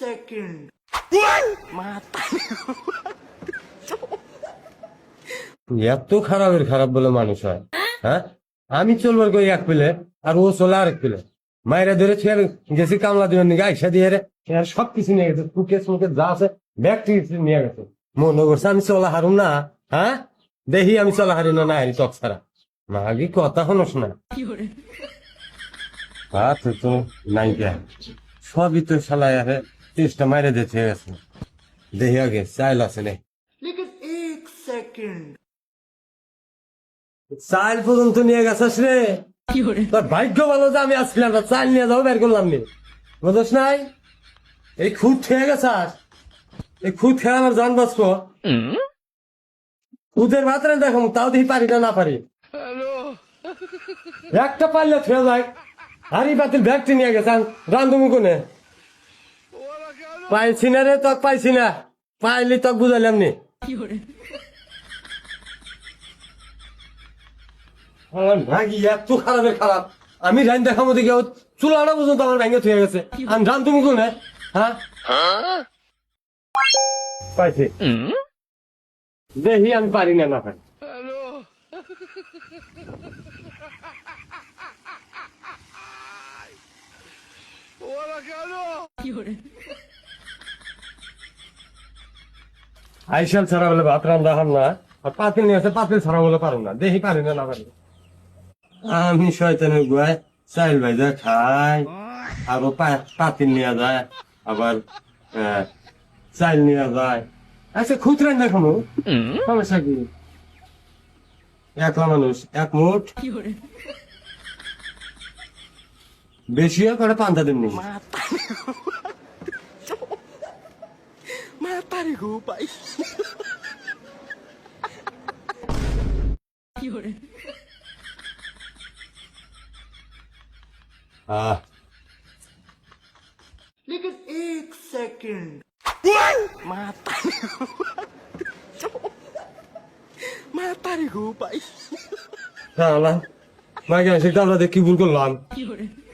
second. এত খারাপের খারাপ বলে মানুষ হয়, হ্যাঁ? আমি চলবার কই এক পেলে আর ও চলে আরেক পেলে, মায়েরা ধরে ছেড়ে গেছি কামলা দিবেন নাকি আইসা দিয়ে আর সবকিছু নিয়ে গেছে, টুকে সুকে যা আছে ব্যাগ নিয়ে গেছে। মনে করছে আমি চলা হারুম না, হ্যাঁ? দেখি আমি চলা হারি না, না হারি চক ছাড়া মাগি কথা হনস না। আচ্ছা তো নাই কে সবই তো শালায় আরে চেষ্টা মাইরে দিতে গেছে। দেখি আগে চাইল আছে নে, लेकिन एक second. চাইল পর্যন্ত নিয়ে গেছিস রে। তোর ভাগ্য ভালো যে আমি আসছিলাম না, চাইল নিয়ে যাবো বের করলাম নি, বুঝছ নাই? এই খুদ খেয়ে গেছাস, এই খুদ খেয়ে আমার জান বাঁচবো। খুদের ভাত রান দেখো তাও দেখি পারি না, না পারি একটা পারলে ছুঁয়ে যায়। হারি পাতিল ব্যাগটি নিয়ে গেছেন রান্ধুমু কোনে পাইছি না রে, তক পাইছি না, পাইলি তক বুঝাইলাম নি। ভাগি এত খারাপের খারাপ, আমি রান দেখার মধ্যে গিয়ে চুলাটা পর্যন্ত আমার ভেঙে থুয়ে গেছে। আমি রান তুমি কোনে, হ্যাঁ? পাইছি দেখি আমি পারি না, না পারি। আইসাল ছাড়া বলে ভাত রান্না হাম না, আর পাতিল নিয়ে আসে পাতিল ছাড়া বলে পারো না, দেখি পারি না, না পারি। আমি শয়তানের গুয়ায় চাইল ভাইজা খাই, আরো পাতিল নিয়ে যায়, আবার চাইল নিয়ে যায়। আচ্ছা খুদ রান্না খামো, সমস্যা কি? একলা মানুষ এক মুঠ বেশি করে পান্তা দিন নি। Matarik ko pa. लेकिन एक second. Matarik ko pa. মাকে সেটা আমরা কি ভুল করলাম,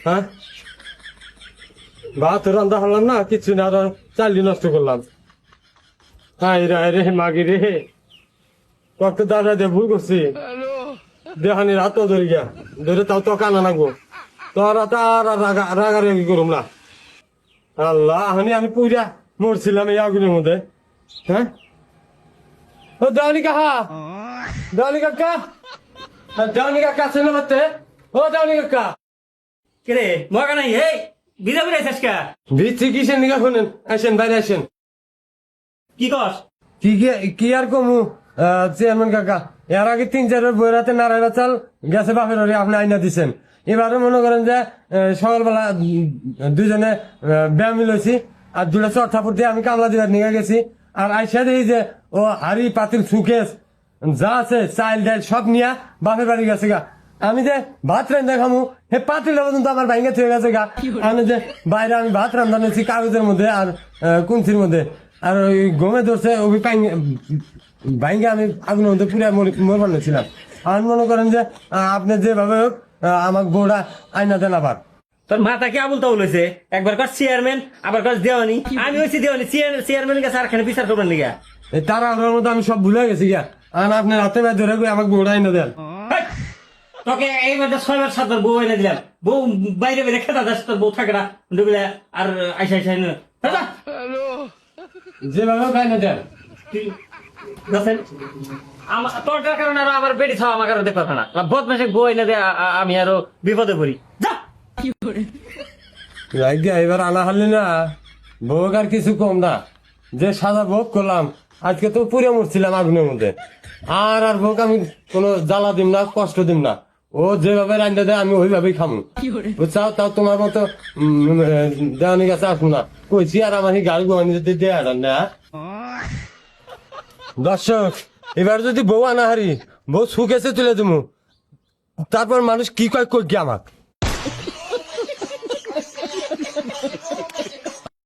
হ্যাঁ? ভাত রান্না হারলাম না, কিছু না, চালি নষ্ট করলাম। হাই রে মাগি রে, কত দাদা দিয়ে ভুল করছি, দেহানি রাত ধরে গিয়া ধরে তাও তো কানা নাগবো, তোরা তো আর রাগারাগি করুম না। আল্লাহ হানি আমি পুরা মরছিলাম এই আগুনের মধ্যে, হ্যাঁ? ও দাওনি কাহা, দাওনি কাকা, দাওনি কাকা আছে না মারতে? ও দাওনি কাকা কেরে মগা নাই এই বিদা বিদায় শেষকা ভিত্তি কিসের নিগা শুনেন, আসেন বাইরে আসেন। কি কস? কি আর কমু চেয়ারম্যান কাকা, এর আগে 3-4 বইরাতে নারায়ণা চাল গেছে বাপের বাড়ি, আপনি আইনা দিচ্ছেন। এবারে মনে করেন যে সকালবেলা দুজনে ব্যায়াম লইছি, আর 2টা চট থাপুর দিয়ে আমি কামলা দিবার নিয়ে গেছি, আর আইসা দেখি যে ও হাড়ি পাতিল সুকেস যা আছে চাইল ডাইল সব নিয়ে বাপের বাড়ি গেছে গা। আমি যে ভাত রান্ধা খামু হে পাতিল পর্যন্ত আমার ভাইঙ্গা থয়ে গেছে গা। আমি যে বাইরে আমি ভাত রান্ধা নিয়েছি কাগজের মধ্যে আর কুঞ্চির মধ্যে, আর ওই গমে ধরছে ওই ভাইঙ্গা আমি আগুনের মধ্যে পুরা মরবার ছিলাম। আর মনে করেন যে আপনি যেভাবে হোক আমাকে বউটা আইনা দেন। আবার তোর মাথা কি আবুল তাবুল হয়েছে? একবার কর চেয়ারম্যান, আবার কর দেওয়ানি। আমি হয়েছি দেওয়ানি, চেয়ারম্যান কাছে আর খানে বিচার করবেন লিগা এই তারা ওর মধ্যে আমি সব ভুলে গেছি গিয়া। আর আপনি রাতে ভাই ধরে আমাকে বউটা আইনা দেন। তোকে এইবার 6-7 বউ এনে দিলাম, বউ বাইরে বাইরে খেতা যাস, তোর বউ থাকে না ডুবলে আর আইসা যেভাবে হোক আইনা দেন। তোর কারণে আরো আমার বেড়ি ছাওয়া আমার দেখতে পারে না, বদমাসে বউ এনে দিয়ে আমি আরো বিপদে পড়ি। যা এবার আনা হারলি না, ভোগ আর কিছু কম না, যে সাজা ভোগ করলাম আজকে তো পুরে মরছিলাম আগুনের মধ্যে। আর ভোগ আমি কোনো জ্বালা দিম না, কষ্ট দিম না, ও যেভাবে রান্না দেয় আমি ওইভাবেই খামু, বুঝছাও? তাও তোমার মতো দেওয়ানি কাছে আসবো না, কইছি। আর আমার গাড়ি গোয়ানি যদি দেয়া না। দর্শক, এবার যদি বউ আনা হারি, বউ সুখেছে তুলে দিমু, তারপর মানুষ কি কয় কই আমাক।